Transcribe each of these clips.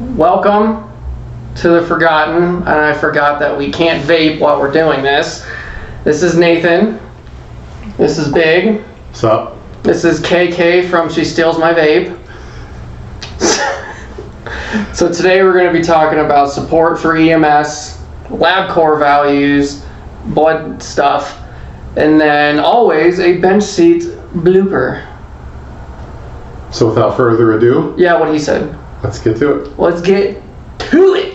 Welcome to the Forgotten, and I forgot that we can't vape while we're doing this. This is Nathan. This is Big. What's up? This is KK from She Steals My Vape. So today we're going to be talking about support for EMS, lab core values, blood stuff, and then always a bench seat blooper. So without further ado, Yeah, what he said. let's get to it. Let's get to it.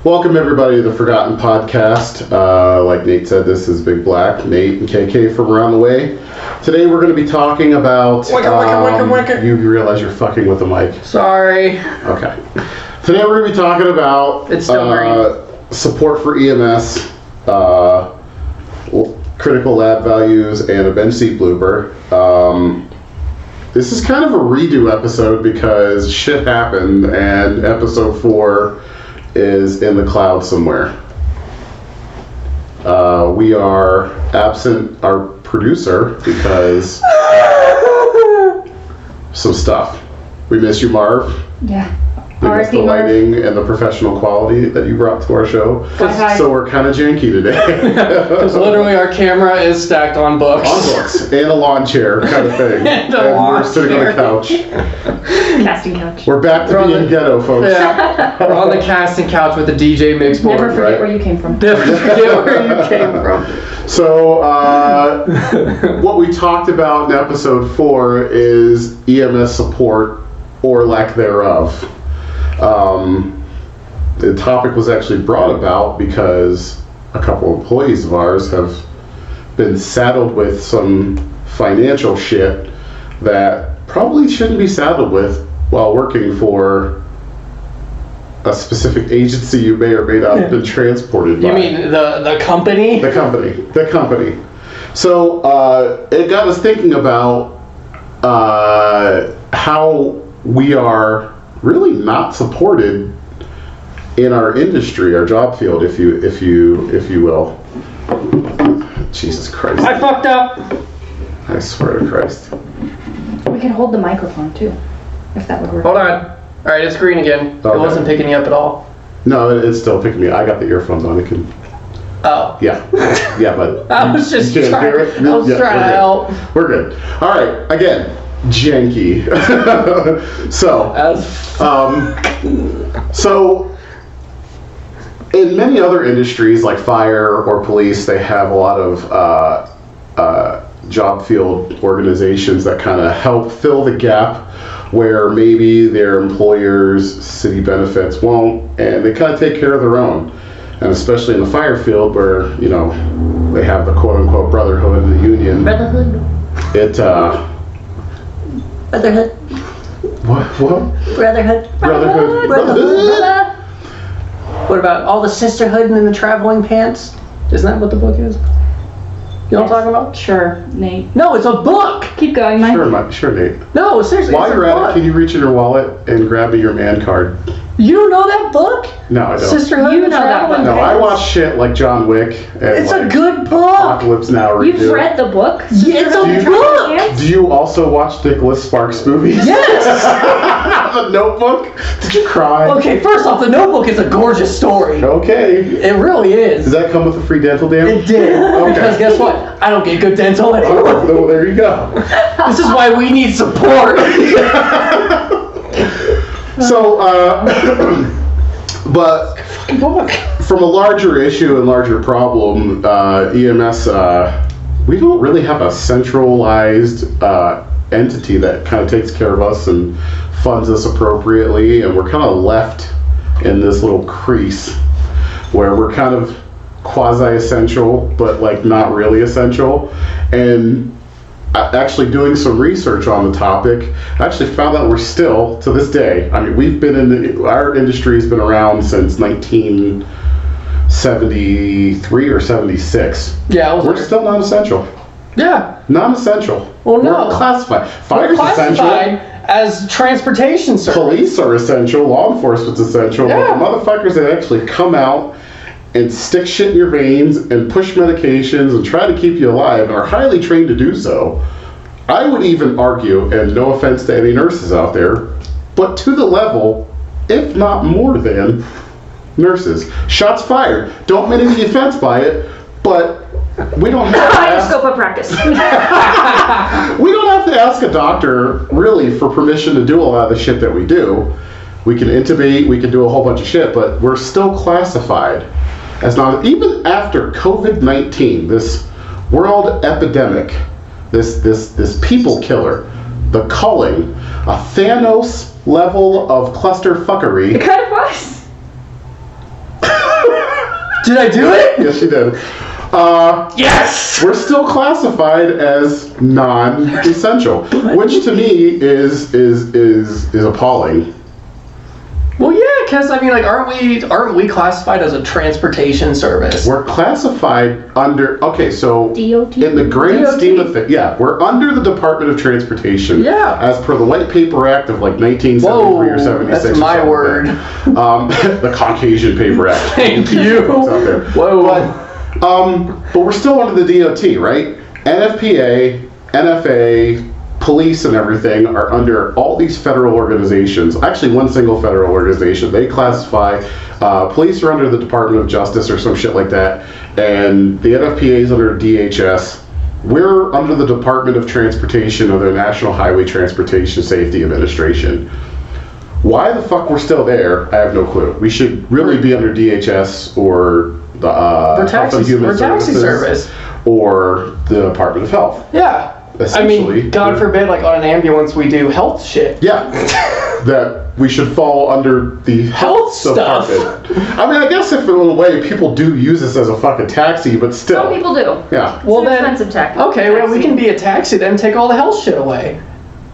Welcome everybody to the Forgotten Podcast. Like Nate said, this is Big Black, Nate and KK from around the way. Today we're going to be talking about... You realize you're fucking with the mic. Sorry. Okay. Today we're going to be talking about It's still green. Support for EMS, critical lab values, and a bench seat blooper. This is kind of a redo episode because shit happened and episode 4 is in the cloud somewhere. We are absent our producer because some stuff. We miss you, Marv. Yeah. We miss the lighting and the professional quality that you brought to our show. Hi. So we're kind of janky today. Because literally our camera is stacked on books. On books and a lawn chair kind of thing. And a lawn we're sitting chair. on the couch. Casting couch. We're back to We're on being the- ghetto, folks. Yeah. We're on the casting couch with the DJ mix board. Never forget right. where you came from. Never forget where you came from. So, what we talked about in episode 4 is EMS support or lack thereof. The topic was actually brought about because a couple employees of ours have been saddled with some financial shit that probably shouldn't be saddled with while working for a specific agency you may or may not have been transported by. You mean the company? The company. So it got us thinking about how we are really not supported in our industry, our job field, if you will. Jesus Christ! I fucked up. I swear to Christ. We could hold the microphone too, if that would work. Hold on. All right, it's green again. Okay. It wasn't picking you up at all. No, it's still picking me. I got the earphones on. It can. Oh. Yeah, but I was just you can't trying. hear it? I was Yeah, trying to help. We're good. All right. Again, janky. So. So, in many other industries like fire or police, they have a lot of job field organizations that kind of help fill the gap where maybe their employers' city benefits won't, and they kind of take care of their own. And especially in the fire field where, you know, they have the quote-unquote brotherhood and the union. Brotherhood. Brotherhood. What? Brotherhood. Brotherhood. What about all the sisterhood and the traveling pants? Isn't that what the book is? You know what I'm talking about? Sure, Nate. No, it's a book. Keep going, Mike. Sure, Nate. No, seriously. While it's you're a at book. it, can you reach in your wallet and grab me your man card? You don't know that book? No, I don't. Sisterhood You and know that traveling book. No, I pants? watch shit like John Wick and It's a like good book. Apocalypse Now redo. You've read the book? Yeah, it's a book. Do you also watch Nicholas Sparks movies? Yes. The Notebook? Did you cry? Okay, first off, The Notebook is a gorgeous story. Okay. It really is. Does that come with a free dental dam? It did. Okay. Because guess what? I don't get good dental anymore. Oh, there you go. This is why we need support. So, but Book. from a larger issue and larger problem, EMS, we don't really have a centralized entity that kind of takes care of us and funds us appropriately, and we're kind of left in this little crease where we're kind of quasi-essential, but like not really essential. And actually doing some research on the topic, I actually found out we're still, to this day, I mean, we've been in our industry has been around since 1973 or 76. Yeah, We're still non-essential. Yeah. Non-essential. Well, no. We're classified. Fire's We're classified essential. as transportation service. Police are essential, law enforcement's essential, Yeah. but the motherfuckers that actually come out and stick shit in your veins and push medications and try to keep you alive are highly trained to do so. I would even argue, and no offense to any nurses out there, but to the level, if not more than, nurses. Shots fired. Don't mean any offense by it, but we don't have to ask, Scope of practice. we don't have to ask a doctor really for permission to do a lot of the shit that we do. We can intubate, we can do a whole bunch of shit, but we're still classified as not, even after COVID-19, this world epidemic, this people killer, the culling, a Thanos level of cluster fuckery. It kind of was. Did I do it? Yes, you did. Yes! We're still classified as non-essential, which to me is appalling. Well, yeah, because I mean, like, aren't we classified as a transportation service? We're classified under, okay, so DOT? in the grand DOT. scheme of things, yeah, we're under the Department of Transportation. Yeah. As per the White Paper Act of like 1973 or 76. That's or my something word. like that. The Caucasian Paper Act. Thank you. Folks out there. Whoa. But we're still under the DOT, right? NFPA, NFA, police and everything are under all these federal organizations. Actually, one single federal organization. They classify, police are under the Department of Justice or some shit like that, and the NFPA is under DHS. We're under the Department of Transportation or the National Highway Transportation Safety Administration. Why the fuck we're still there, I have no clue. We should really be under DHS or the Health and Human taxi Services service. or the Department of Health. Yeah. I Essentially. mean, God forbid, like on an ambulance, we do health shit. Yeah, that we should fall under the Health stuff. department. I mean, I guess if in a way people do use this as a fucking taxi, but still. Some people do. Yeah. Well, It's an then, expensive taxi. okay, well, we can be a taxi, then take all the health shit away.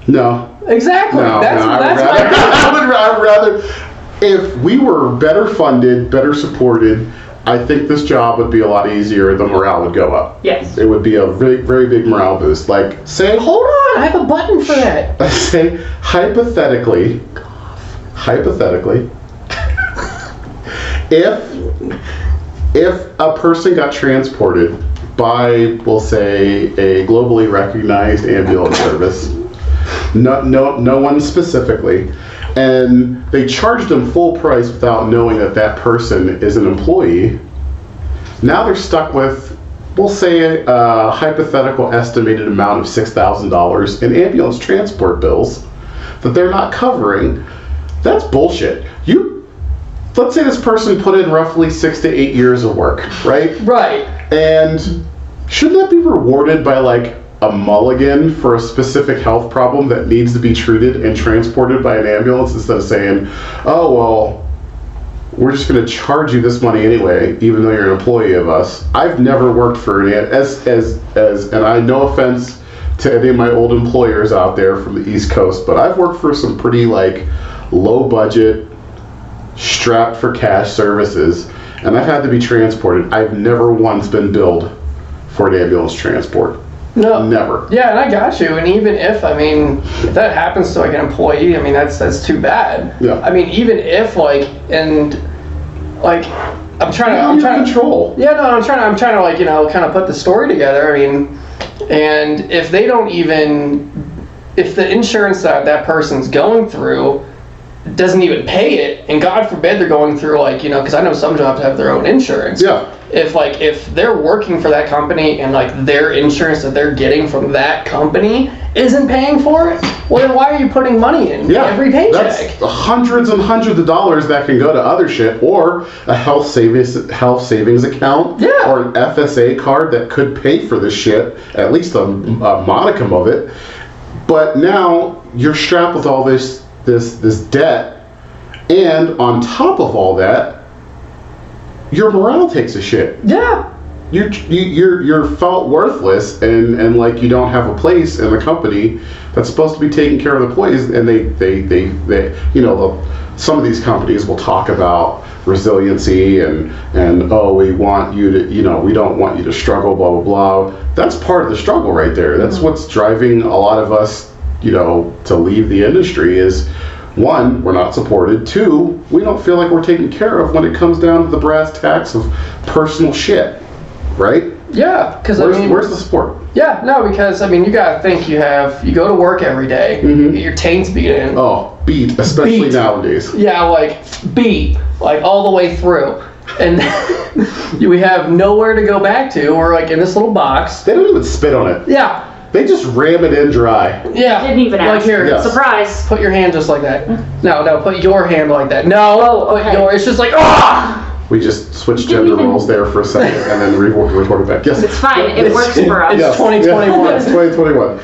No. Exactly. No. That's my I would rather, if we were better funded, better supported, I think this job would be a lot easier. The morale would go up. Yes. It would be a very, very big morale boost. Like, say, Hold on, I have a button for that. say, hypothetically, if a person got transported by, we'll say, a globally recognized ambulance service, no one specifically, and they charged them full price without knowing that that person is an employee, now they're stuck with, we'll say, a hypothetical estimated amount of $6,000 in ambulance transport bills that they're not covering. That's bullshit. Let's say this person put in roughly 6 to 8 years of work, right? Right. And shouldn't that be rewarded by like a mulligan for a specific health problem that needs to be treated and transported by an ambulance instead of saying, oh, well, we're just going to charge you this money anyway, even though you're an employee of us. I've never worked for an, and I no offense to any of my old employers out there from the East Coast, but I've worked for some pretty like low budget, strapped for cash services, and I've had to be transported. I've never once been billed for an ambulance transport. No. Never. Yeah, and I got you. And even if, I mean, if that happens to like an employee, I mean, that's too bad. Yeah. I mean, even if like, and like, I'm trying to control. Yeah, no, I'm trying to like, you know, kind of put the story together. I mean, and if they don't even, if the insurance that person's going through doesn't even pay it, and God forbid they're going through like, you know, because I know some jobs have their own insurance. Yeah. If they're working for that company and like their insurance that they're getting from that company isn't paying for it, well then why are you putting money in every paycheck? That's hundreds and hundreds of dollars that can go to other shit, or a health savings account, or an FSA card that could pay for this shit, at least a modicum of it. But now you're strapped with all this debt, and on top of all that, your morale takes a shit. Yeah. You're felt worthless, and like you don't have a place in the company that's supposed to be taking care of the employees, and they you know, some of these companies will talk about resiliency and oh, we want you to, you know, we don't want you to struggle, blah blah blah. That's part of the struggle right there. That's what's driving a lot of us to leave the industry is, one, we're not supported. Two, we don't feel like we're taken care of when it comes down to the brass tacks of personal shit, right? Yeah, because where's the support? Yeah, no, because you gotta think you go to work every day, you get your taints beat in. Oh, beat, especially nowadays. Yeah, beat, all the way through. And we have nowhere to go back to. We're in this little box. They don't even spit on it. Yeah. They just ram it in dry. Yeah. Didn't even ask. Here. Yes. Surprise. Put your hand just like that. No, put your hand like that. No, okay. It's just ah! We just switched gender roles there for a second and then retorted back. Yes. It's fine. It works for us. It's 2021. It's 2021.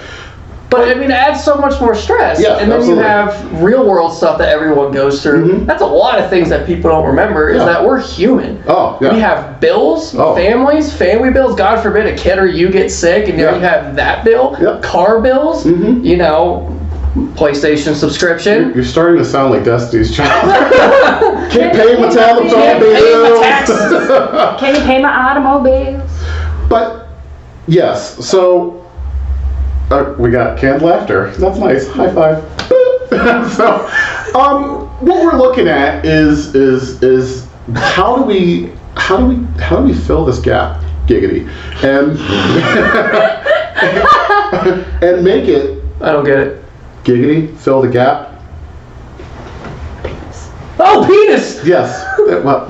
But it adds so much more stress. Yeah, and then absolutely. you have real world stuff that everyone goes through. That's a lot of things that people don't remember is that we're human. Oh, yeah. We have bills, families, family bills. God forbid a kid or you get sick and you have that bill. Yep. Car bills, PlayStation subscription. You're starting to sound like Destiny's Child. Can't pay my telephone Can't pay my bills. taxes. Can you pay my automobiles? But, yes, so... we got canned laughter. That's nice. High five. So, what we're looking at is how do we fill this gap, giggity, and and make it. I don't get it. Giggity, fill the gap. Oh, penis! Yes. Well,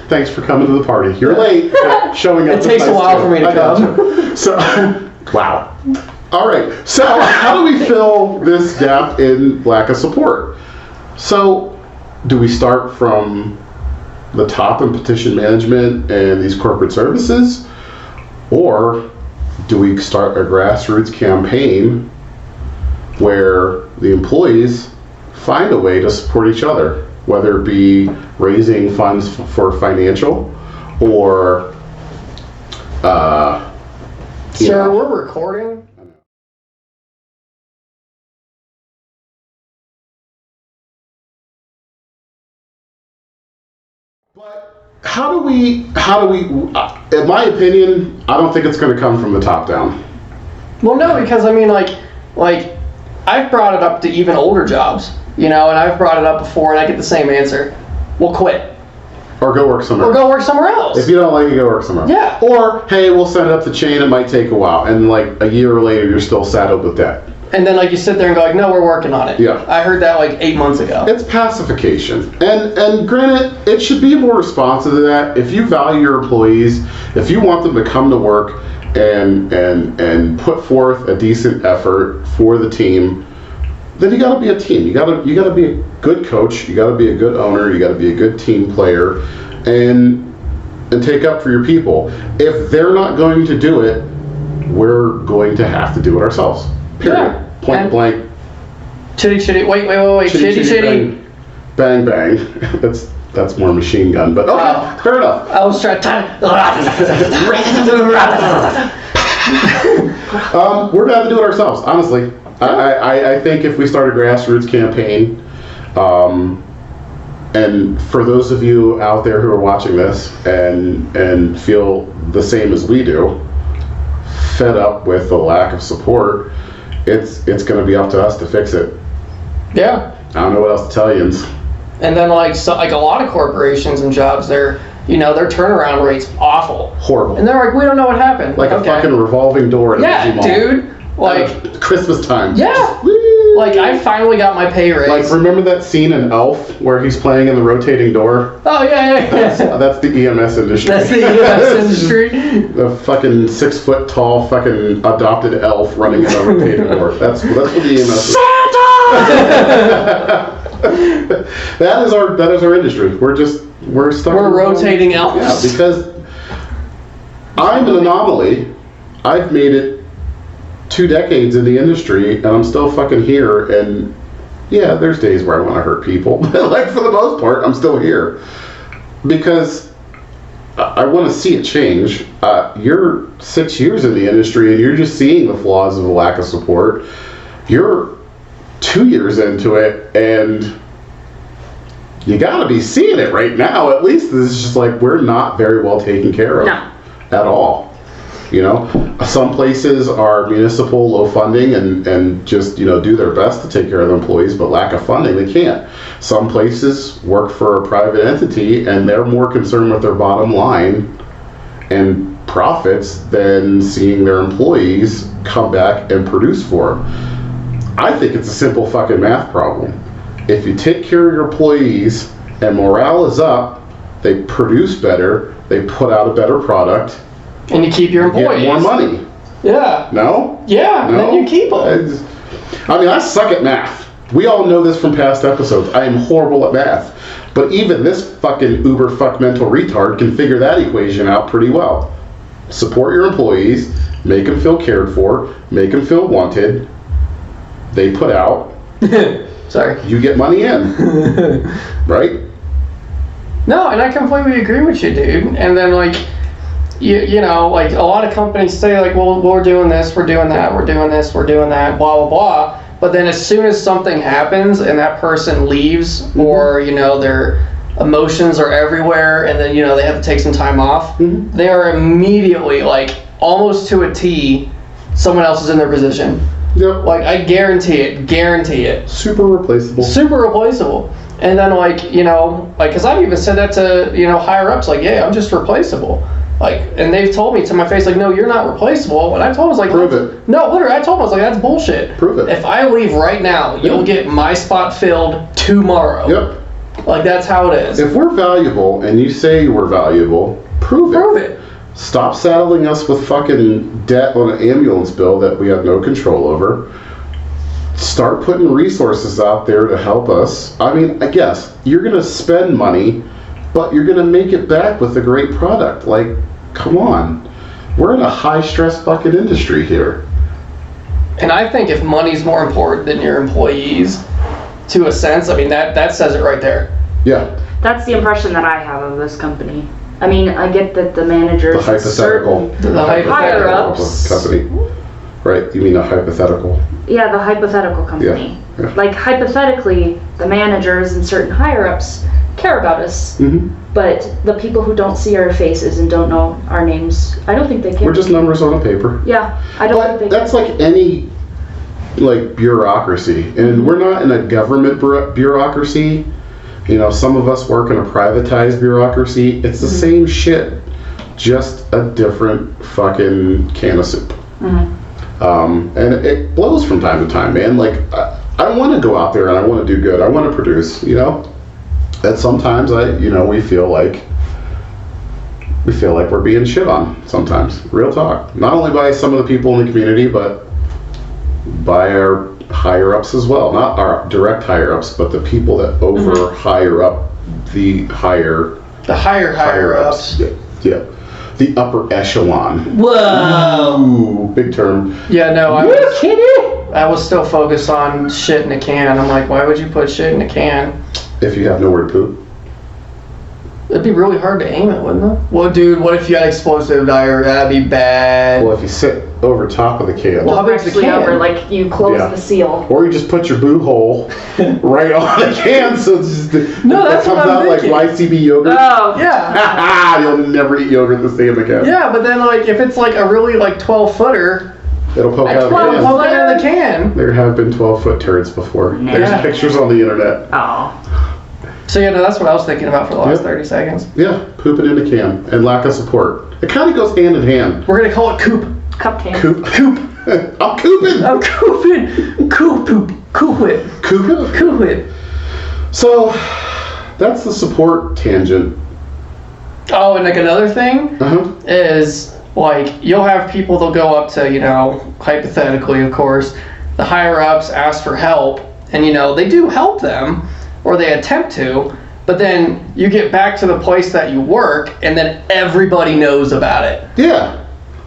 thanks for coming to the party. You're late. But showing up. It takes a while for me to come. So, wow. All right, so how do we fill this gap in lack of support? So, do we start from the top in petition management and these corporate services? Or do we start a grassroots campaign where the employees find a way to support each other, whether it be raising funds for financial or... Sir, we're recording. But how do we, in my opinion, I don't think it's going to come from the top down. Well, no, because I've brought it up to even older jobs, and I've brought it up before and I get the same answer. We'll quit. Or go work somewhere. Or go work somewhere else. If you don't like it, go work somewhere else. Yeah. Or, hey, we'll send it up the chain, it might take a while. And a year later, you're still saddled with debt. And then you sit there and go no, we're working on it. Yeah. I heard that 8 months ago. It's pacification. And granted, it should be more responsive to that. If you value your employees, if you want them to come to work and put forth a decent effort for the team, then you gotta be a team. You gotta be a good coach, you gotta be a good owner, you gotta be a good team player and take up for your people. If they're not going to do it, we're going to have to do it ourselves. Period. Yeah. Point blank. Chitty chitty. Wait. Chitty chitty. Bang bang. That's more machine gun, but okay, fair enough. I was trying to. We're going to have to do it ourselves, honestly. I think if we start a grassroots campaign, and for those of you out there who are watching this and feel the same as we do, fed up with the lack of support, it's going to be up to us to fix it. Yeah. I don't know what else to tell you. And then a lot of corporations and jobs, their turnaround rate's awful. Horrible. And they're like, we don't know what happened. Like a fucking revolving door at a busy mall. Dude. Christmas time. Yeah. Woo! I finally got my pay raise. Remember that scene in Elf where he's playing in the rotating door? Oh, yeah. That's the EMS industry. That's the EMS industry. The fucking 6 foot tall fucking adopted elf running in a rotating door. That's what the EMS is. That is our industry. We're stuck. We're rotating elves. Yeah, because I'm an anomaly. I've made it 2 decades in the industry, and I'm still fucking here. And yeah, there's days where I want to hurt people, but for the most part, I'm still here because I want to see it change. You're 6 years in the industry, and you're just seeing the flaws of the lack of support. You're 2 years into it, and you gotta be seeing it right now. At least it's just we're not very well taken care of at all. You know, some places are municipal, low funding, and just, you know, do their best to take care of their employees, but lack of funding, they can't. Some places work for a private entity, and they're more concerned with their bottom line and profits than seeing their employees come back and produce for them. I think it's a simple fucking math problem. If you take care of your employees and morale is up, they produce better, they put out a better product, and you keep your employees. Get more money. Yeah. No? Yeah, no? then you keep them. I mean, I suck at math. We all know this from past episodes. I am horrible at math. But even this fucking uber fuck mental retard can figure that equation out pretty well. Support your employees, make them feel cared for, make them feel wanted. They put out. Sorry. You get money in. Right? No, and I completely agree with you, dude. And then, like, you know, like, a lot of companies say, like, well, we're doing this, we're doing that, we're doing this, we're doing that, blah, blah, blah. But then as soon as something happens and that person leaves, or, you know, their emotions are everywhere, and then, you know, they have to take some time off, they are immediately, like, almost to a T, someone else is in their position. Yep. Like, I guarantee it. Super replaceable. Super replaceable. And then, like, you know, like, because I've even said that to, you know, higher ups, like, yeah, I'm just replaceable. Like, and they've told me to my face, like, no, you're not replaceable. And I told them, I was like, prove it. No, literally, I told them, I was like, that's bullshit. Prove it. If I leave right now, you'll get my spot filled tomorrow. Yep. Like, that's how it is. If we're valuable and you say we're valuable, prove it. Prove it. Stop saddling us with fucking debt on an ambulance bill that we have no control over. Start putting resources out there to help us. I mean, I guess you're going to spend money, but you're going to make it back with a great product. Like, come on. We're in a high-stress fucking industry here. And I think if money's more important than your employees, to a sense, I mean, that says it right there. Yeah. That's the impression that I have of this company. I mean, I get that the managers, The hypothetical. The higher ups. Company. Right? You mean a hypothetical? Yeah, the hypothetical company. Yeah. Like, hypothetically, the managers and certain higher ups care about us, but the people who don't see our faces and don't know our names, I don't think they care. We're just numbers on a paper. Yeah, I don't think they That's like any, like, bureaucracy. And we're not in a government bureaucracy. You know, some of us work in a privatized bureaucracy. It's the same shit, just a different fucking can of soup. And it blows from time to time, man. Like, I want to go out there and I want to do good. I want to produce, you know. And sometimes we feel like we're being shit on sometimes. Real talk. Not only by some of the people in the community, but by our higher ups as well. Not our direct higher ups, but the people that over higher up the higher ups. Yeah. The upper echelon. Whoa. Ooh, big term. Yeah, no, I was still focused on shit in a can. I'm like, why would you put shit in a can? If you have nowhere to poop. It'd be really hard to aim it, wouldn't it? Well, dude, what if you had explosive diarrhea? That'd be bad. Well, if you sit over top of the can. Well, how big's the can? over, like, you close the seal. Or you just put your boo hole right on the can, so it's just, No, that's it comes what I'm out thinking. like YCB yogurt. Oh. Yeah. You'll never eat yogurt the same again. Yeah, but then, like, if it's like a really, like, 12-footer, It'll poke out of the plug can. it in the can. There have been 12-foot turds before. There's Yeah. pictures on the internet. Oh. So, yeah, no, that's what I was thinking about for the last 30 seconds. Yeah, pooping in a can and lack of support. It kind of goes hand in hand. We're going to call it coop. Cup can. Coop. I'm cooping. I'm cooping. Coop poop. Coop it. Coop. Coop it. So, that's the support tangent. Oh, and like another thing Uh-huh. is, like, you'll have people that'll go up to, you know, hypothetically, of course, the higher ups ask for help, and, you know, they do help them, or they attempt to, but then you get back to the place that you work, and then everybody knows about it. Yeah.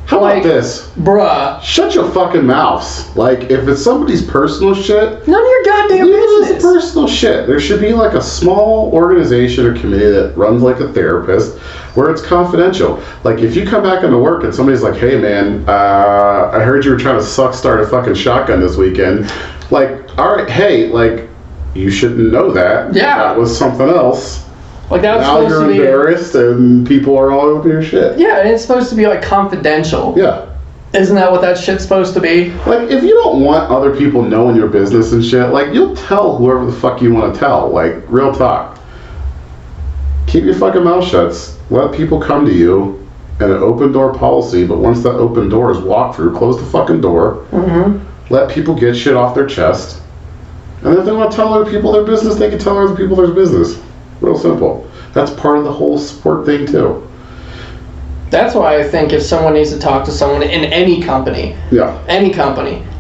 How Like, about this? Bruh. Shut your fucking mouths. Like, if it's somebody's personal shit, None of your goddamn leave it as business. personal shit. There should be like a small organization or committee that runs like a therapist where it's confidential. Like, if you come back into work and somebody's like, hey man, I heard you were trying to start a fucking shotgun this weekend. Like, all right, hey, like, you shouldn't know that. Yeah. That was something else. Like that was Now supposed you're to be. embarrassed and people are all over your shit. Yeah, and it's supposed to be like confidential. Yeah. Isn't that what that shit's supposed to be? Like, if you don't want other people knowing your business and shit, like, you'll tell whoever the fuck you want to tell. Like, real talk. Keep your fucking mouth shut. Let people come to you in an open door policy, but once that open door is walked through, close the fucking door. Mm-hmm. Let people get shit off their chest. And if they want to tell other people their business, they can tell other people their business. Real simple. That's part of the whole support thing, too. That's why I think if someone needs to talk to someone in any company,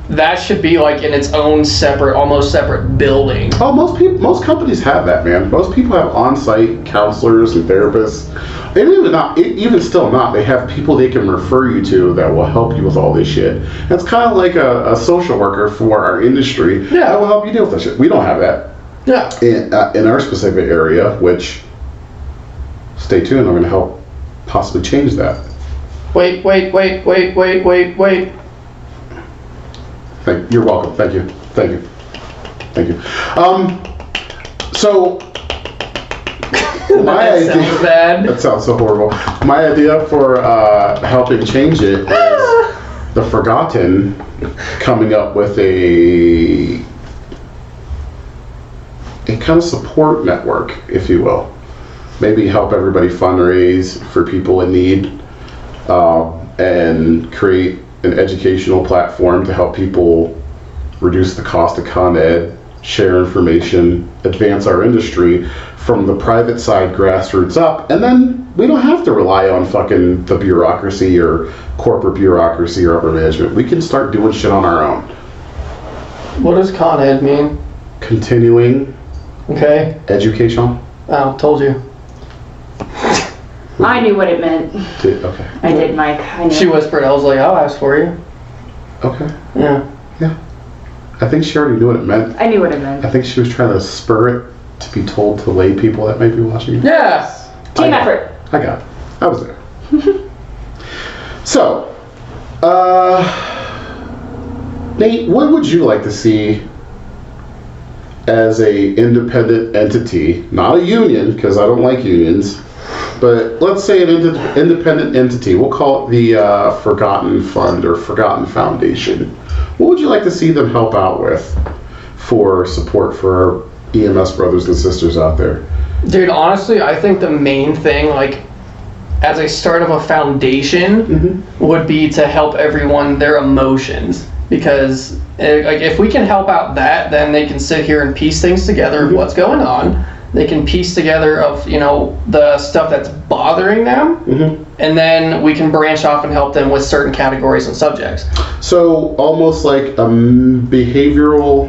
that should be like in its own separate, almost separate building. Oh, most companies have that, man. Most people have on-site counselors and therapists. And even still not, they have people they can refer you to that will help you with all this shit. It's kind of like a social worker for our industry that will help you deal with that shit. We don't have that. Yeah. In our specific area, which, stay tuned, I'm going to help possibly change that. Wait. You're welcome. Thank you. So my idea. Sounds bad. That sounds so horrible. My idea for helping change it is the Forgotten coming up with a kind of support network, if you will. Maybe help everybody fundraise for people in need, and create an educational platform to help people reduce the cost of Con Ed, share information, advance our industry from the private side grassroots up, and then we don't have to rely on fucking the bureaucracy or corporate bureaucracy or upper management. We can start doing shit on our own. What does Con Ed mean? Continuing education. Oh, told you. I knew what it meant. Okay. I did, Mike. I knew. She whispered. I was like, I'll ask for you. Okay. Yeah. I think she already knew what it meant. I knew what it meant. I think she was trying to spur it to be told to lay people that might be watching. Yes. Team effort. I got it. I was there. So, Nate, what would you like to see as a independent entity, not a union, because I don't like unions, but let's say an independent entity. We'll call it the Forgotten Fund or Forgotten Foundation. What would you like to see them help out with for support for our EMS brothers and sisters out there? Dude, honestly, I think the main thing, like, as a start of a foundation, would be to help everyone their emotions. Because, like, if we can help out that, then they can sit here and piece things together of what's going on. They can piece together of, the stuff that's bothering them. And then we can branch off and help them with certain categories and subjects. So almost like behavioral,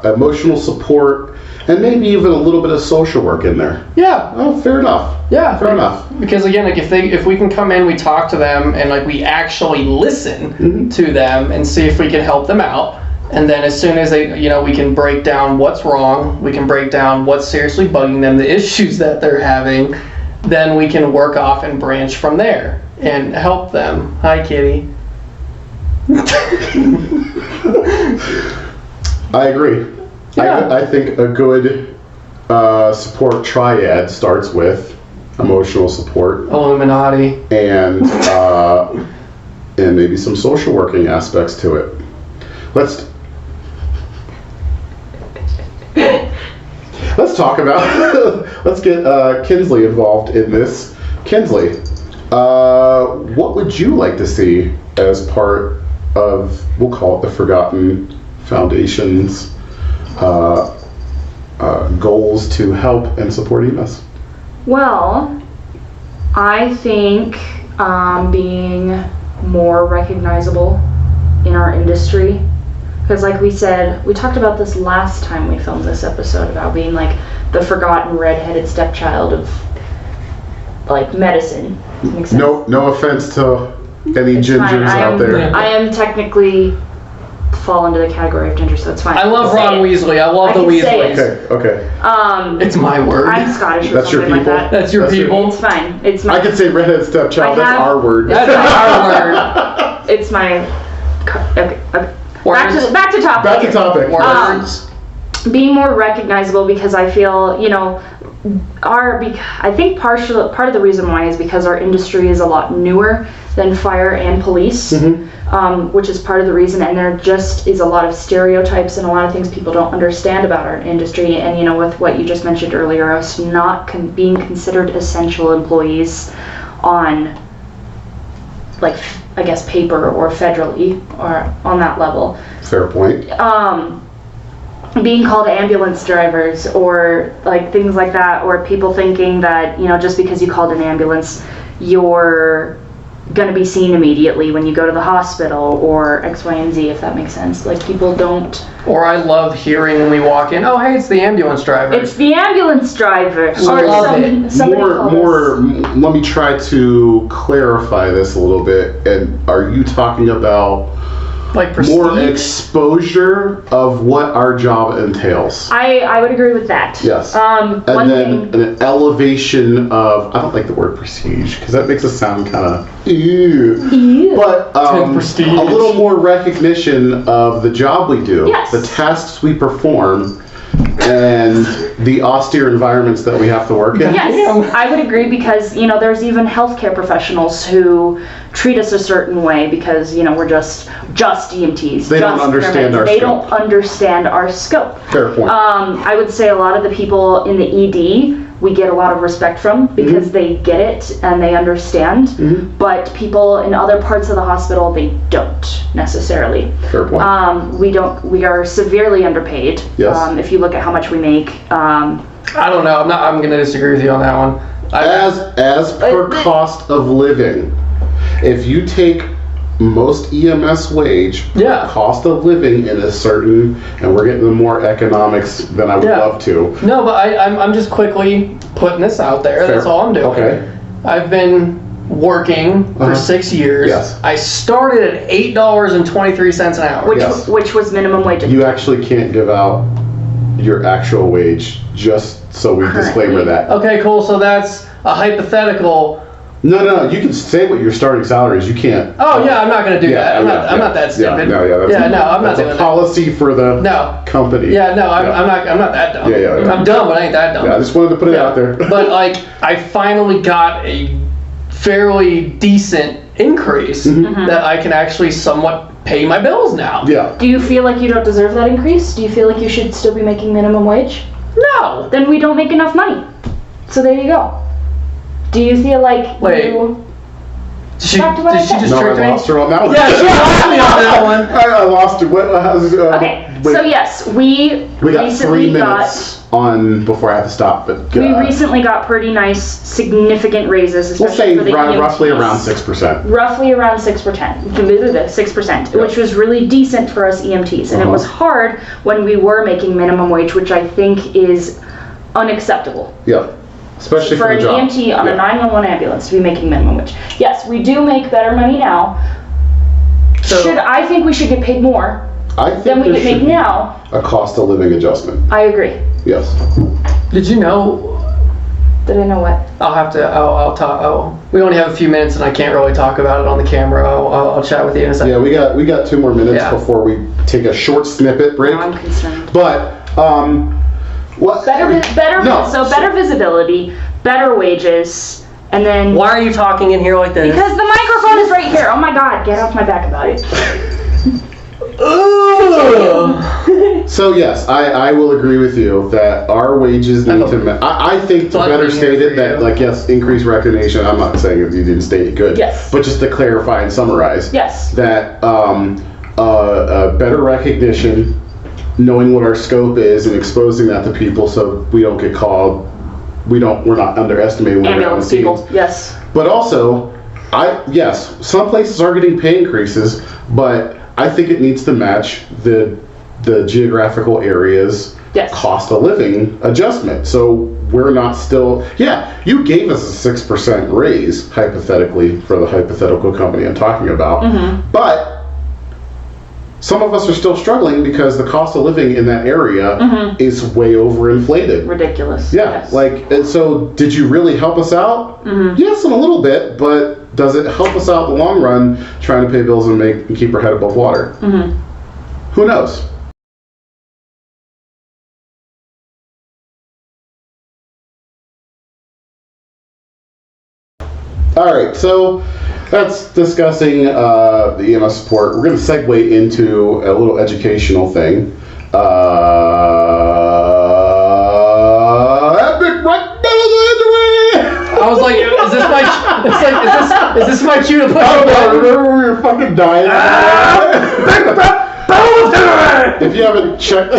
emotional support, and maybe even a little bit of social work in there. Yeah. Oh, fair enough. Yeah. Fair enough. Because again, like if we can come in, we talk to them, and like we actually listen to them and see if we can help them out. And then as soon as they, we can break down what's wrong, we can break down what's seriously bugging them, the issues that they're having, then we can work off and branch from there and help them. Hi, kitty. I agree. Yeah. I think a good support triad starts with emotional support, Illuminati, and maybe some social working aspects to it. Let's talk about. Let's get Kinsley involved in this. Kinsley, what would you like to see as part of, we'll call it the Forgotten Foundation's goals to help and support EMS? Well, I think being more recognizable in our industry, because like we said, we talked about this last time we filmed this episode about being like the forgotten redheaded stepchild of like medicine. Makes sense? No offense to any It's gingers fine. out there. I am technically fall into the category of ginger, so it's fine. I love Ron Weasley. I love the can say Weasleys. it. Okay. It's my word. I'm Scottish or That's your something like people? that. That's your people. It's fine. It's my. I could say redheaded stepchild. That's our word. That's our word. It's my. Okay. Words. Back to topic. Back to topic. Words. being more recognizable, because I feel, you know, I think part of the reason why is because our industry is a lot newer than fire and police, which is part of the reason. And there just is a lot of stereotypes and a lot of things people don't understand about our industry. And, you know, with what you just mentioned earlier, us not being considered essential employees on, like, I guess, paper or federally or on that level. Fair point. Being called ambulance drivers or like things like that, or people thinking that, you know, just because you called an ambulance, you're going to be seen immediately when you go to the hospital, or X, Y, and Z, if that makes sense. Like, people don't. Or I love hearing when we walk in, oh, hey, it's the ambulance driver. It's the ambulance driver. Or Let me try to clarify this a little bit. And are you talking about like prestige? More exposure of what our job entails? I would agree with that. Yes. And then an elevation of, I don't like the word prestige because that makes it sound kind of but prestige. A little more recognition of the job we do, yes, the tasks we perform, and the austere environments that we have to work in. Yes, I would agree, because, you know, there's even healthcare professionals who treat us a certain way because, you know, we're just EMTs. They don't understand our scope. They don't understand our scope. Fair point. I would say a lot of the people in the ED, we get a lot of respect from because they get it and they understand. But people in other parts of the hospital, they don't necessarily. Fair point. We are severely underpaid. Yes. If you look at how much we make. I don't know. I'm going to disagree with you on that one. As per cost of living, if you take most EMS wage, cost of living in a certain, and we're getting the more economics than I would love to. No, but I'm just quickly putting this out there. Fair. That's all I'm doing. Okay. I've been working for 6 years. Yes. I started at $8.23 an hour. Which was minimum wage. You actually can't give out your actual wage, just so we disclaimer that. Okay, cool. So that's a hypothetical. No, you can say what your starting salary is. You can't. Oh yeah, I'm not going to do that. I'm not that stupid. I'm not doing that. That's a policy for the company. Yeah, no, I'm not that dumb. I'm dumb, but I ain't that dumb. Yeah, I just wanted to put it out there. But like, I finally got a fairly decent increase that I can actually somewhat pay my bills now. Yeah. Do you feel like you don't deserve that increase? Do you feel like you should still be making minimum wage? No. Then we don't make enough money. So there you go. Do you feel like you... Did she just trick me? I lost her on that one. Yeah, she lost me on that one. I lost her. Okay, so yes, we got recently 3 minutes on before I have to stop. But we recently got pretty nice, significant raises, especially for the EMTs. Roughly around 6%. Roughly around 6%, which was really decent for us EMTs. And it was hard when we were making minimum wage, which I think is unacceptable. Yeah. Especially for an the job. EMT on a 911 ambulance to be making minimum wage. Yes, we do make better money now. So I think we should get paid more than we get paid now. A cost of living adjustment. I agree. Yes. Did you know? Did I know what? I'll talk. Oh, we only have a few minutes, and I can't really talk about it on the camera. I'll chat with you in a second. Yeah, we got 2 more minutes before we take a short snippet break. I'm concerned. But what? Better visibility, better wages, and then. Why are you talking in here like this? Because the microphone is right here. Oh my God! Get off my back about it. So yes, I will agree with you that our wages need to. I think to better state it that yes, increased recognition. I'm not saying if you didn't state it good. Yes. But just to clarify and summarize. Yes. That better recognition, knowing what our scope is and exposing that to people so we don't get called. We're not underestimating what ambulance people. Yes. But also, some places are getting pay increases, but I think it needs to match the geographical areas cost of living adjustment. So we're not still, you gave us a 6% raise, hypothetically, for the hypothetical company I'm talking about. But some of us are still struggling because the cost of living in that area is way overinflated. Ridiculous. Yeah, and so did you really help us out? Yes, in a little bit, but does it help us out in the long run trying to pay bills and keep our head above water? Who knows? All right, so that's discussing the EMS support. We're going to segue into a little educational thing. Epic right middle of the way. I was like, is this my cue to push Oh, a button? remember we were fucking dying? If you haven't checked,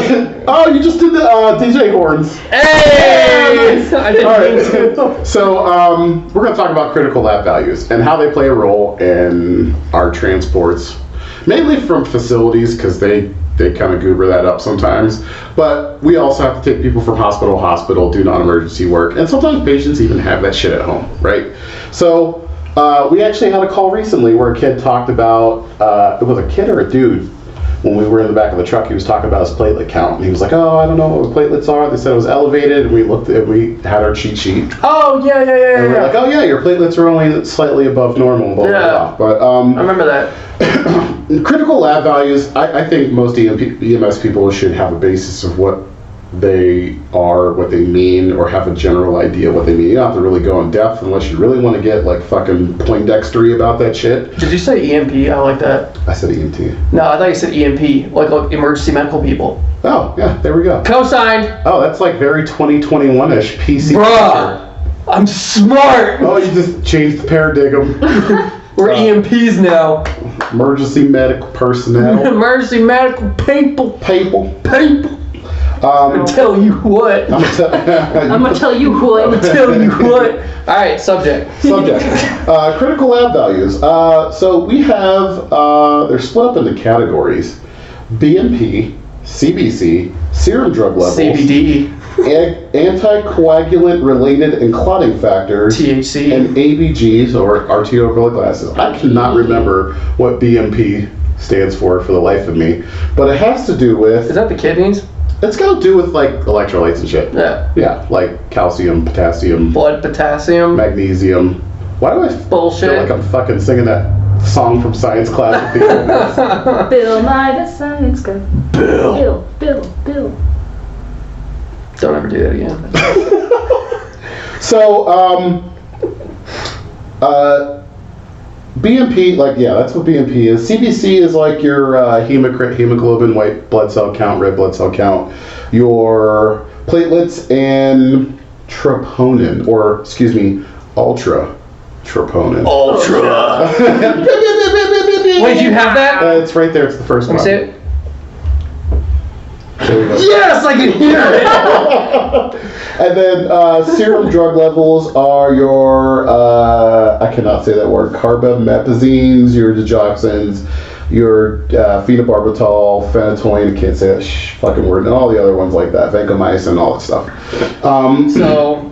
oh, you just did the DJ horns. Hey! I didn't All mean to. right. So we're going to talk about critical lab values and how they play a role in our transports, mainly from facilities because they kind of goober that up sometimes. But we also have to take people from hospital to hospital, do non-emergency work, and sometimes patients even have that shit at home, right? So we actually had a call recently where a kid talked about, it was a kid or a dude. When we were in the back of the truck, he was talking about his platelet count, and he was like, "Oh, I don't know what platelets are." They said it was elevated, and we had our cheat sheet. Oh, yeah. And we're like, "Oh yeah, your platelets are only slightly above normal." Blah, blah, blah. But I remember that. critical lab values, I think most EMS people should have a basis of what they are, what they mean, or have a general idea what they mean. You don't have to really go in depth unless you really want to get like fucking Poindextery about that shit. Did you say EMP? I like that. I said EMT. No, I thought you said EMP, like emergency medical people. Oh, yeah, there we go. Co-signed. Oh, that's like very 2021-ish PC. Bruh, I'm smart. Oh, you just changed the paradigm. We're EMPs now. Emergency medical personnel. Emergency medical people. People. Tell you what. I'm gonna tell you what. Tell you what. All right, subject. Critical lab values. So we have, they're split up into categories. BMP, CBC, serum drug levels. CBD. Anticoagulant related and clotting factors. THC. And ABGs, or arterial glasses. I cannot remember what BMP stands for the life of me. But it has to do with... Is that the kidneys? It's got to do with like electrolytes and shit. Yeah. Yeah, like calcium, potassium, Blood potassium. magnesium. Why do I Bullshit. feel like I'm fucking singing that song from science class with the old guys? Bill Nye the Science Guy. Bill. Don't ever do that again. So, BMP, like, yeah, that's what BMP is. CBC is like your hemoglobin, white blood cell count, red blood cell count, your platelets, and troponin, or, excuse me, ultra troponin. Ultra. Wait, do you have that? It's right there. It's the first Let me one. see it. There we go. Yes, I can hear it. And then serum drug levels are your, I cannot say that word, carbamazepines, your digoxins, your phenobarbital, phenytoin, I can't say that fucking word, and all the other ones like that, vancomycin, all that stuff. So,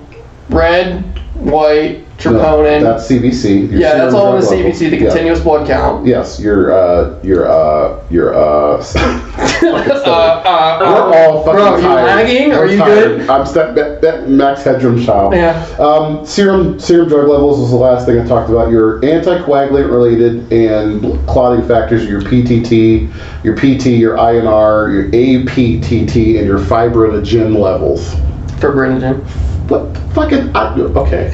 red, white, troponin. No, that's CBC. Yeah, that's all in the serum drug CBC, the levels. continuous blood count. Yes, your We're all fucking bro, you tired. lagging? Are I'm you tired. good? I'm that Max Headroom child. Yeah. Serum drug levels was the last thing I talked about. Your anticoagulant related and clotting factors, your PTT, your PT, your INR, your APTT, and your fibrinogen levels. Fibrinogen. What fucking... okay.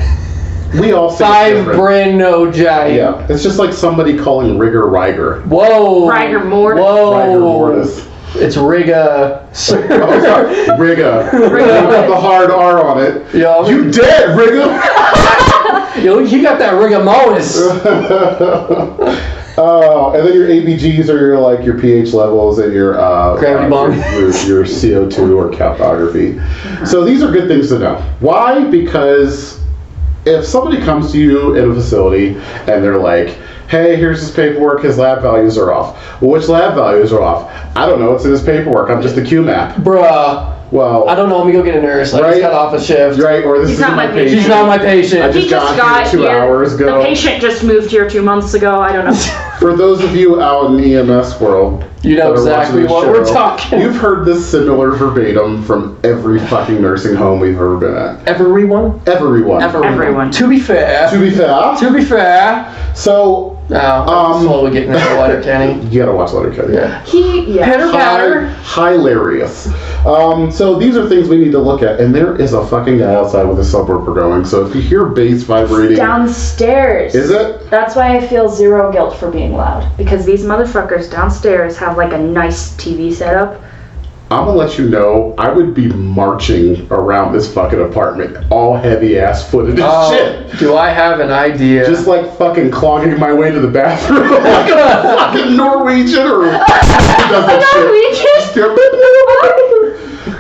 We all say it different. Fibrinogen. Yeah. It's just like somebody calling rigor Riger. Whoa. Rigor mortis. Whoa. Rigor mortis. It's Riga. Oh, sorry. Riga. With the hard R on it. Yo. You dead, Riga. Yo, you got that rigamotus. Oh, and then your ABGs are your pH levels and your gravity bomb, your CO2 or capnography. So these are good things to know. Why? Because if somebody comes to you in a facility and they're like, "Hey, here's his paperwork. His lab values are off." Well, which lab values are off? I don't know. It's in his paperwork. I'm just a QMAP. Bruh. Well, I don't know. Let me go get a nurse. I right? just got off a shift. Right? Or this He's is not my patient. She's not my patient. I just got here 2 hours ago. The patient just moved here 2 months ago. I don't know. For those of you out in the EMS world, you know that are exactly watching what the we're show, talking. You've heard this similar verbatim from every fucking nursing home we've ever been at. Everyone. Everyone. Everyone. To be fair. To be fair. To be fair. So I'm slowly getting into Letterkenny. You gotta watch Letterkenny. Yeah. Yeah. Patter. Hilarious. So these are things we need to look at, and there is a fucking guy outside with a subwoofer going. So if you hear bass vibrating, Downstairs. is it? That's why I feel zero guilt for being loud. Because these motherfuckers downstairs have like a nice TV setup. I'm gonna let you know, I would be marching around this fucking apartment, all heavy ass footed and shit. Do I have an idea? Just like fucking clogging my way to the bathroom like a fucking Norwegian or who does that shit?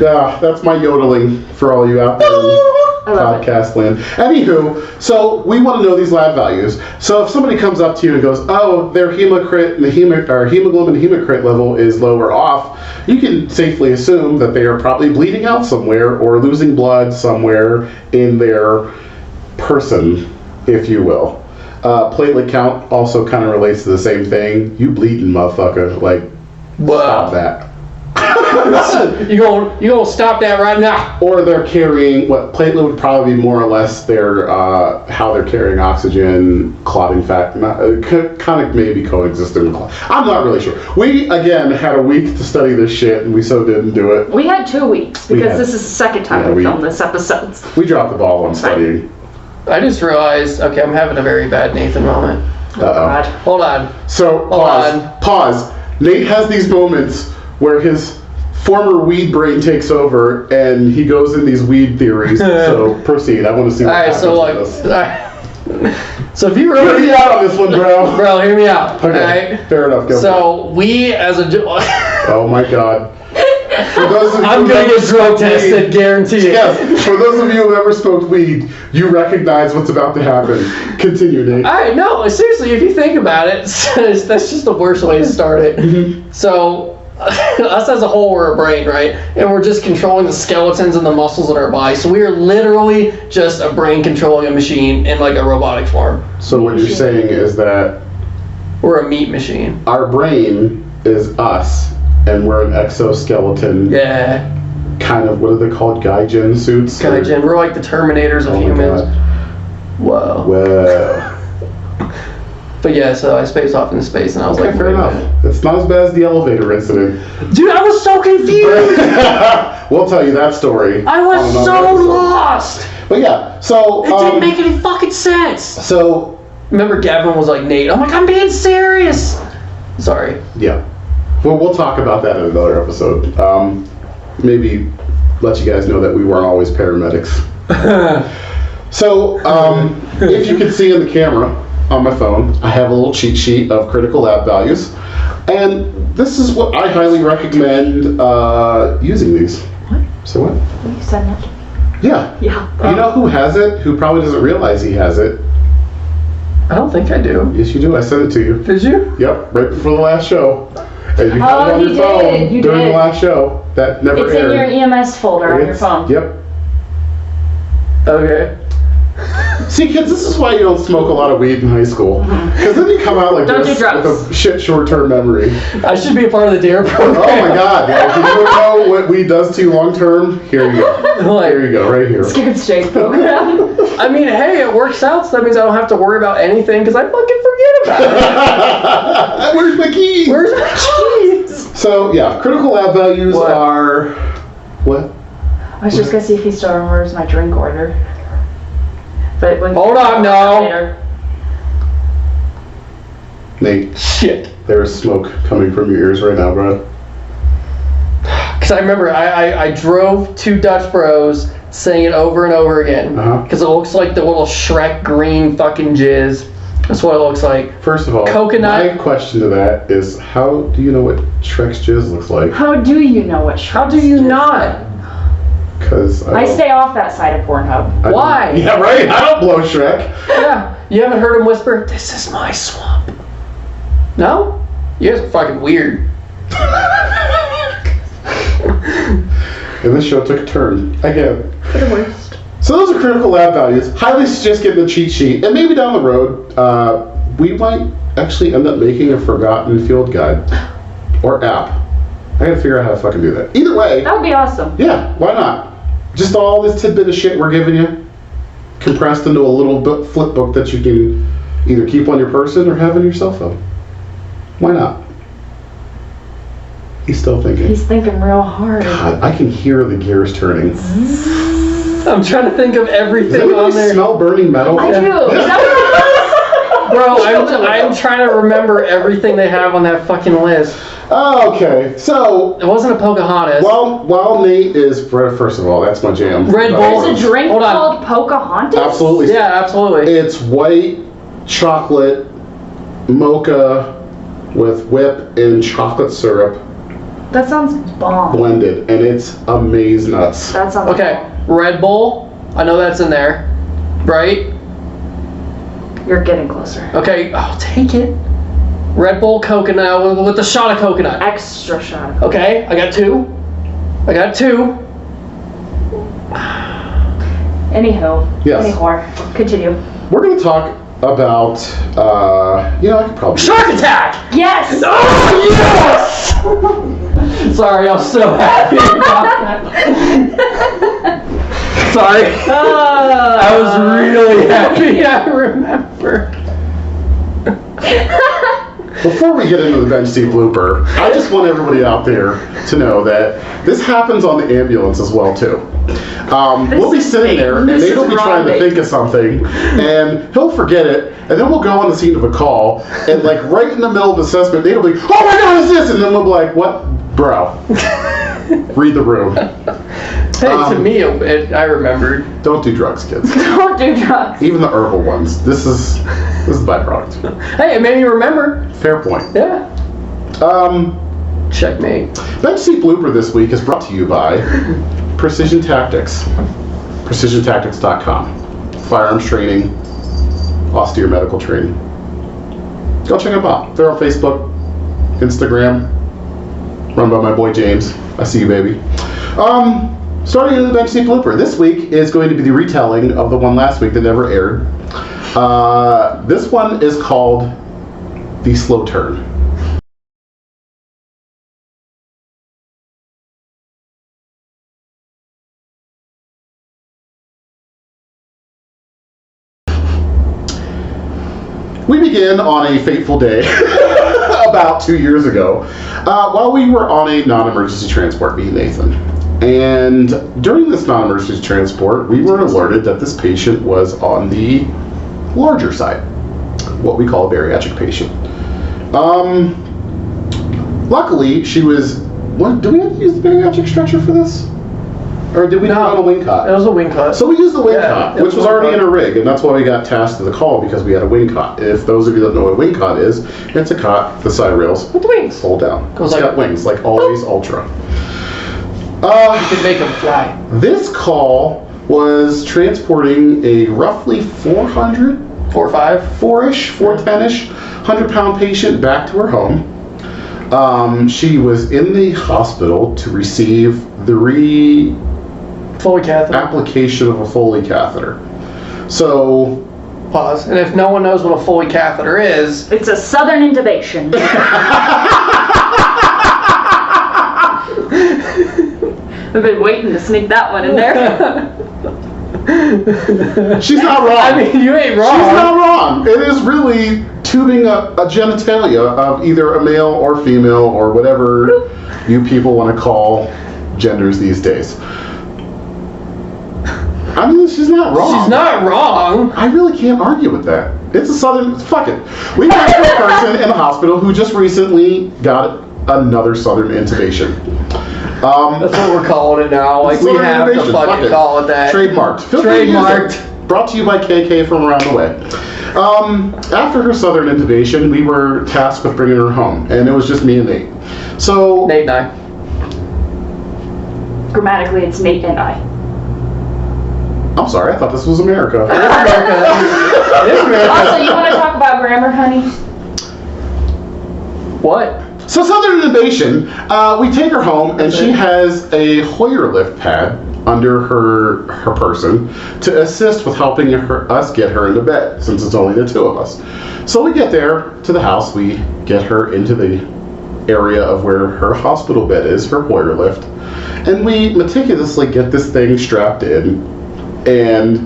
Yeah, that's my yodeling for all you out there in podcast land. Anywho, so we want to know these lab values. So if somebody comes up to you and goes, oh, their hemoglobin hematocrit level is low or off, you can safely assume that they are probably bleeding out somewhere or losing blood somewhere in their person, if you will. Platelet count also kind of relates to the same thing. You bleeding, motherfucker. Like, stop that. You gonna stop that right now? Or they're carrying, what platelet would probably be more or less their how they're carrying oxygen, clotting factor, kind of maybe coexisting with clot. I'm not really sure. We again had a week to study this shit, and we so didn't do it. We had 2 weeks because this is the second time we filmed this episode. We dropped the ball on studying. I just realized, okay, I'm having a very bad Nathan moment. Uh-oh. Hold on. So, pause. Nate has these moments where his former weed brain takes over and he goes in these weed theories. So proceed. I want to see what happens to this. So if you really hear me out on this one, bro. Hear me out. Okay, right? fair enough. Go so we as a oh my god. For those of you I'm gonna get drug tested, guarantee it. Yes. For those of you who ever smoked weed, you recognize what's about to happen. Continue, Nate. Alright, no, seriously, if you think about it, that's just the worst way to start it. So us as a whole, we're a brain, right? And we're just controlling the skeletons and the muscles in our body. So we are literally just a brain controlling a machine in like a robotic form. So what you're saying is that we're a meat machine. Our brain is us, and we're an exoskeleton. Yeah. Kind of, what are they called? Gaijin suits? Gaijin. We're like the Terminators of humans. God. Whoa. But yeah, so I spaced off into space, and I was like, fair enough. It's not as bad as the elevator incident. Dude, I was so confused! We'll tell you that story. I was so lost! But yeah, so... It didn't make any fucking sense! So... Remember Gavin was like, Nate, I'm like, I'm being serious! Sorry. Yeah. Well, we'll talk about that in another episode. Maybe let you guys know that we weren't always paramedics. So, if you can see in the camera on my phone, I have a little cheat sheet of critical lab values. And this is what I highly recommend using these. What? So what? You said that to me. Yeah. Yeah. You know who has it? Who probably doesn't realize he has it? I don't think I do. Yes, you do. I sent it to you. Did you? Yep, right before the last show. And you had it on your phone during the last show. That never aired. It's in your EMS folder on your phone. Yep. Okay. See, kids, this is why you don't smoke a lot of weed in high school. Because then you come out like Don't this do drugs. with a shit short-term memory. I should be a part of the DARE program. Oh my god. Like, if you don't know what weed does to you long-term, here you go. Like, Here you go, right here. Scared straight program. I mean, hey, it works out, so that means I don't have to worry about anything because I fucking forget about it. Where's my keys? Where's my keys? So, yeah, critical lab values are... What? I was just gonna see if he still remembers my drink order. But when Hold on, no. Later. Nate, Shit. there is smoke coming from your ears right now, bro. Because I remember I drove to Dutch Bros saying it over and over again. Because it looks like the little Shrek green fucking jizz. That's what it looks like. First of all, Coconut. my question to that is, how do you know what Shrek's jizz looks like? How do you know what How do you not? Because I stay off that side of Pornhub. Why? Yeah, right. I don't blow Shrek. Yeah. You haven't heard him whisper, "This is my swamp." No? You guys are fucking weird. And this show took a turn again. For the worst. So those are critical lab values. Highly suggest getting the cheat sheet, and maybe down the road, we might actually end up making a forgotten field guide or app. I gotta figure out how to fucking do that. Either way, That would be awesome. yeah, why not? Just all this tidbit of shit we're giving you, compressed into a little flip book that you can Either keep on your person or have on your cell phone. Why not? He's still thinking. He's thinking real hard. God, I can hear the gears turning. I'm trying to think of Does everything anybody on there. smell burning metal? I do. Is that Bro, I'm trying to remember everything they have on that fucking list. Okay, so It wasn't a Pocahontas. while Nate is first of all, that's my jam. Red Bull. There's a drink Hold on. called Pocahontas? Absolutely. Yeah, absolutely. It's white chocolate mocha with whip and chocolate syrup That sounds bomb. blended, and it's amaze nuts. That sounds Okay, Red Bull. I know that's in there, right? You're getting closer. Okay, I'll take it. Red Bull coconut with a shot of coconut. Extra shot. Okay, I got two. Anywho. Yes. Anyhow. Continue. We're going to talk about, I could probably... Shark attack! Yes! Oh, yes! Sorry, I'm so happy about that. Sorry. I was really happy, I remember. Before we get into the bench seat blooper, I just want everybody out there to know that this happens on the ambulance as well, too. We'll be sitting there, and This Nate will is be wrong, trying to Nate. think of something, and he'll forget it, and then we'll go on the scene of a call, and like right in the middle of the assessment, Nate will be, oh my god, it's this! And then we'll be like, what? Bro. Read the room. Hey, to me, I remembered. Don't do drugs, kids. Don't do drugs. Even the herbal ones. This is the byproduct. Hey, it made me remember. Fair point. Yeah. Checkmate. Bench seat blooper this week is brought to you by Precision Tactics. PrecisionTactics.com. Firearms training, austere medical training. Go check them out. They're on Facebook, Instagram, run by my boy James. I see you, baby. Starting in the bench seat blooper. This week is going to be the retelling of the one last week that never aired. This one is called The Slow Turn. We begin on a fateful day about 2 years ago while we were on a non-emergency transport, me and Nathan. And during this non-emergency transport, we were alerted that this patient was on the larger side, what we call a bariatric patient. Luckily, she was... do we have to use the bariatric stretcher for this? Or did we not on a wing cot? It was a wing cot. So we used the wing Yeah, cot, it which was was a wing already cot. in a rig, and that's why we got tasked to the call, because we had a wing cot. If those of you that know what a wing cot is, it's a cot, the side rails With wings. fold down. Goes It's like- got wings, like Always Ultra. You could make them fly. This call was transporting a roughly 400, 4 or 5. 4-ish, 410-ish, 100-pound patient back to her home. She was in the hospital to receive the Foley catheter. application of a Foley catheter. So, Pause. And if no one knows what a Foley catheter is, It's a southern intubation. I've been waiting to sneak that one in there. she's not wrong. I mean, you ain't wrong. She's not wrong. It is really tubing a genitalia of either a male or female or whatever you people want to call genders these days. I mean, she's not wrong. She's not wrong. I really can't argue with that. It's a southern... Fuck it. We got a person in the hospital who just recently got another southern intubation. That's what we're calling it now. Like, we Southern have to intubation. Fuck fucking it. call it that. Trademarked. Feel free to use Trademarked. it. Brought to you by KK from around the way. After her southern intubation, we were tasked with bringing her home, and it was just me and Nate. So, Nate and I. Grammatically, it's Nate and I. I'm sorry, I thought this was America. It is America. Also, you want to talk about grammar, honey? What? So southern intubation, we take her home, and she has a Hoyer lift pad under her person to assist with helping us get her into bed, since it's only the two of us. So we get there to the house, we get her into the area of where her hospital bed is, her Hoyer lift, and we meticulously get this thing strapped in, and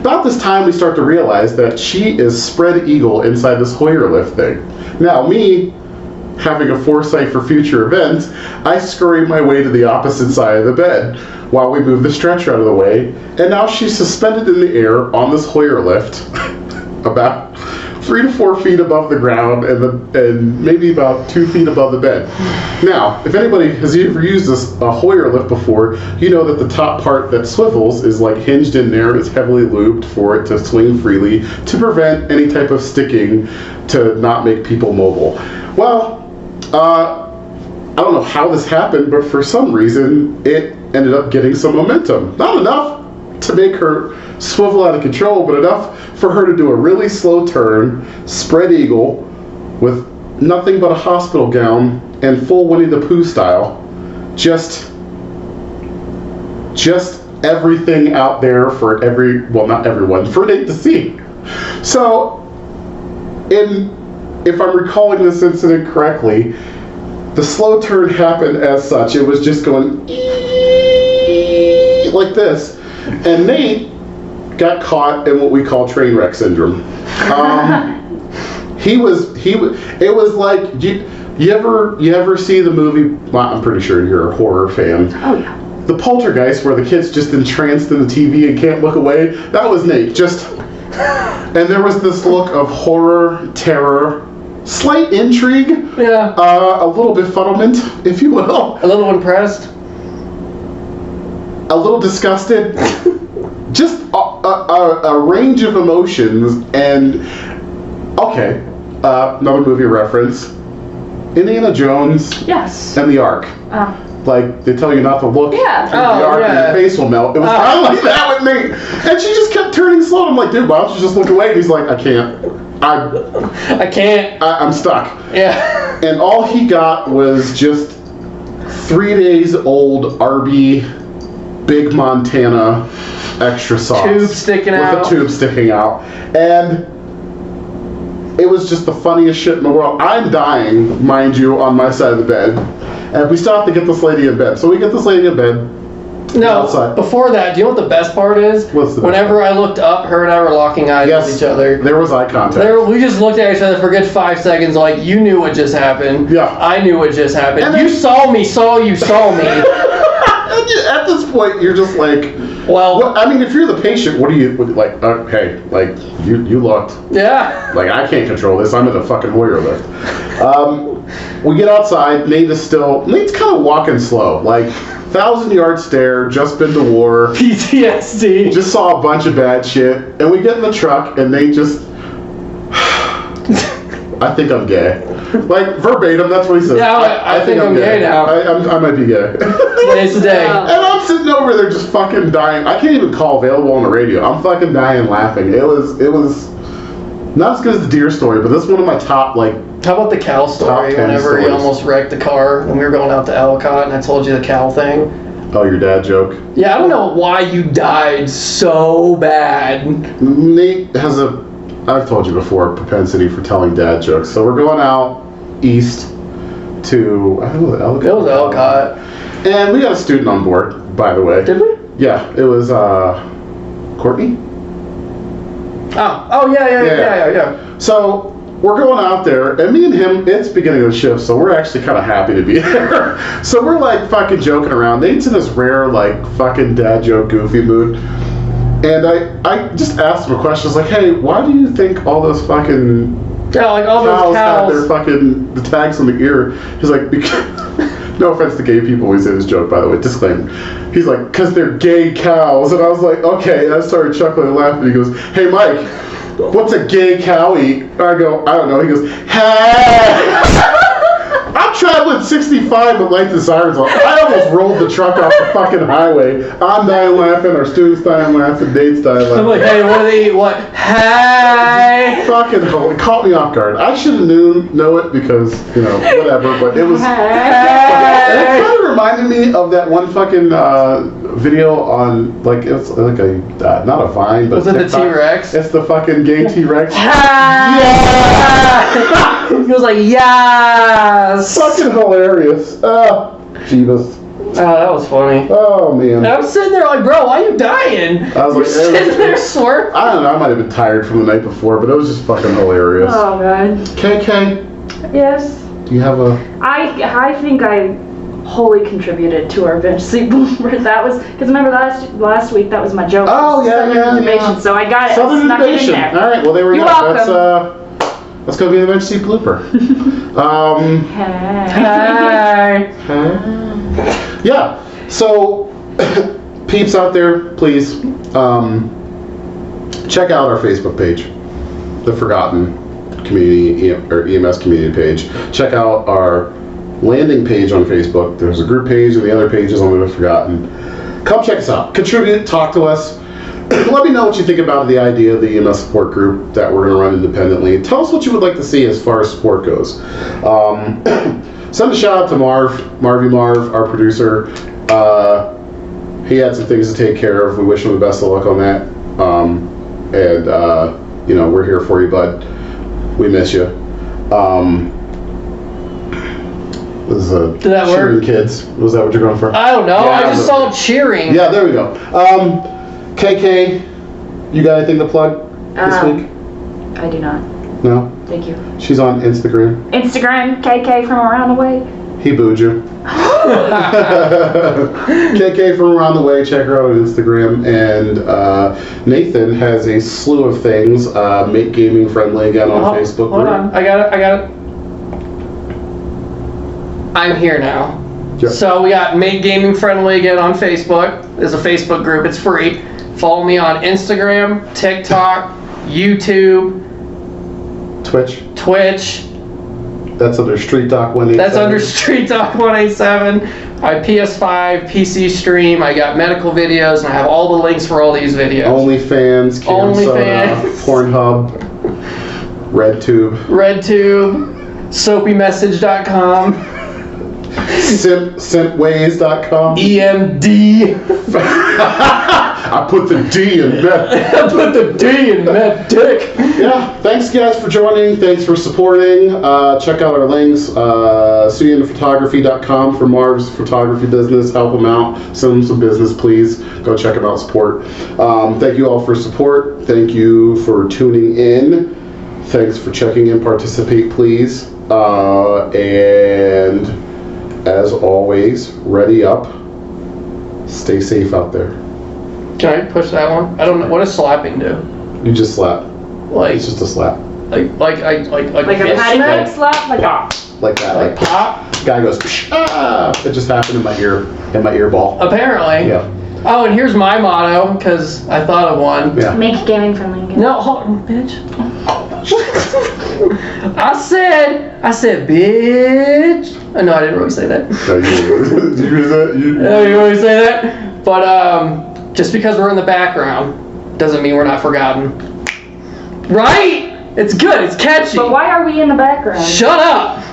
About this time, we start to realize that she is spread eagle inside this Hoyer lift thing. Now, me, having a foresight for future events, I scurry my way to the opposite side of the bed while we move the stretcher out of the way, and now she's suspended in the air on this Hoyer lift, about 3 to 4 feet above the ground and maybe about 2 feet above the bed. Now, if anybody has ever used a Hoyer lift before, you know that the top part that swivels is like hinged in there. It's heavily lubed for it to swing freely to prevent any type of sticking to not make people mobile. Well, I don't know how this happened, but for some reason it ended up getting some momentum. Not enough to make her swivel out of control, but enough for her to do a really slow turn, spread eagle, with nothing but a hospital gown and full Winnie the Pooh style. Just everything out there for not everyone, for Nate to see. So, if I'm recalling this incident correctly, the slow turn happened as such. It was just going like this, and Nate got caught in what we call train wreck syndrome. It was like, you ever see the movie, well, I'm pretty sure you're a horror fan. Oh, yeah. The Poltergeist, where the kid's just entranced in the TV and can't look away. That was Nate, and there was this look of horror, terror, slight intrigue, Yeah. a little befuddlement, if you will. A little impressed. A little disgusted. Just a range of emotions. And okay, another movie reference, Indiana Jones Yes. and the Ark. Like, they tell you not to look Yeah. through the Ark and your face will melt. It was kind of like that with me. And she just kept turning slow. I'm like, dude, why don't you just look away? And he's like, I can't. I can't. I'm stuck. Yeah. And all he got was just 3 days old Arby Big Montana extra sauce. Tube sticking with out. With a tube sticking out. And it was just the funniest shit in the world. I'm dying, mind you, on my side of the bed. And we still have to get this lady in bed. So we get this lady in bed. No, outside. Before that, do you know what the best part is? What's the best Whenever I looked up, her and I were locking eyes with each other. There was eye contact. We just looked at each other for a good 5 seconds, like, you knew what just happened. Yeah. I knew what just happened. And You then- saw me, you saw me. At this point, you're just like, Well, I mean, if you're the patient, what do you, like, hey, like, you looked. yeah. Like, I can't control this. I'm in a fucking Hoyer lift. We get outside. Nate's kind of walking slow. Like, 1,000-yard stare, just been to war. PTSD. Just saw a bunch of bad shit. And we get in the truck, and Nate just, I think I'm gay. Like, verbatim, that's what he says. Yeah, I think I'm gay now. I might be gay. Today's the day. And I'm sitting over there just fucking dying. I can't even call available on the radio. I'm fucking dying laughing. It was not as good as the deer story, but this is one of my top, like, How about the cow story? 10 Whenever he stories. almost wrecked the car when we were going out to Ellicott, and I told you the cow thing. oh, your dad joke. Yeah, I don't know why you died so bad. Nate has I've told you before, propensity for telling dad jokes. So we're going out east to, I don't know, Ellicott. It was Ellicott. And we got a student on board, by the way. Did we? Yeah, it was Courtney. Oh, yeah. So we're going out there, and me and him, it's beginning of the shift, so we're actually kind of happy to be there. So we're like fucking joking around. Nate's in this rare, like, fucking dad joke goofy mood. And I just asked him a question. I was like, hey, why do you think all those fucking Yeah, like all those have cows. their fucking, the tags on the ear? He's like, no offense to gay people, we say this joke, by the way, disclaimer. He's like, because they're gay cows. And I was like, okay. And I started chuckling and laughing. He goes, hey, Mike, what's a gay cow eat? I go, I don't know. He goes, hey! I'm traveling 65 with lights and sirens on. I almost rolled the truck off the fucking highway. I'm dying laughing. Our students dying laughing. Date's dying laughing. I'm like, hey, what do they eat? What? Hey! Fucking hell, it caught me off guard. I should have know it because, you know, whatever, but it was... And it kind of reminded me of that one fucking video on, like, it's like a, not a Vine, but... Was it the TikTok. T-Rex? It's the fucking gay T-Rex. Yeah! He was like, yes! Fucking hilarious. Jeebus. Oh, that was funny. Oh man. And I'm sitting there like, bro, why are you dying? I was like, You're sitting there swerving. I don't know. I might have been tired from the night before, but it was just fucking hilarious. Oh god. KK, Yes. do you have a? I think I wholly contributed to our bench sleep blooper. That was because remember last week that was my joke. Oh yeah, Southern yeah. intubation, so I got it. Southern Snuck it in intubation. there. All right. Well, there we You're go. welcome. Let's go get the bench seat blooper. Hey. Yeah. So, peeps out there, please check out our Facebook page, the Forgotten Community or EMS Community page. Check out our landing page on Facebook. There's a group page, and the other page is on the Forgotten. Come check us out. Contribute. Talk to us. Let me know what you think about the idea of the EMS support group that we're going to run independently. Tell us what you would like to see as far as support goes. Send a shout out to Marv, our producer. He had some things to take care of. We wish him the best of luck on that. We're here for you, bud. We miss you. This is Did that cheering work? Kids. Was that what you're going for? I don't know. Yeah, I just saw cheering. Yeah, there we go. KK, you got anything to plug this week? I do not. No? Thank you. She's on Instagram. Instagram, KK from around the way. He booed you. KK from around the way. Check her out on Instagram. And Nathan has a slew of things. MakeGamingFriendlyAgain on Facebook. Hold on. I got it. I'm here now. Yep. So we got MakeGamingFriendlyAgain on Facebook. There's a Facebook group. It's free. Follow me on Instagram, TikTok, YouTube, Twitch. That's under Street Talk 187. That's under Street Talk 187. I have PS5, PC stream. I got medical videos, and I have all the links for all these videos. OnlyFans, OnlyFans. Pornhub, RedTube, SoapyMessage.com, Simpways.com. EMD. I put the D in med. I put the D in med dick. Yeah, thanks guys for joining. Thanks for supporting. Check out our links. SuyanPhotography.com for Marv's photography business. Help him out. Send him some business, please. Go check him out. Support. Thank you all for support. Thank you for tuning in. Thanks for checking in. Participate, please. And as always, ready up. Stay safe out there. Can I push that one? I don't know. What does slapping do? You just slap. Like It's just a slap. like Like a patty melt slap, like Like that. like pop. Guy goes, ah! It just happened in my ear ball. Apparently. Yeah. Oh, and here's my motto, because I thought of one. Yeah. Make gaming friendly again. No, hold on, bitch. I said, bitch. Oh, no, I didn't really say that. So you use that? No, you really say that? But just because we're in the background doesn't mean we're not forgotten. Right? It's good. It's catchy. But why are we in the background? Shut up.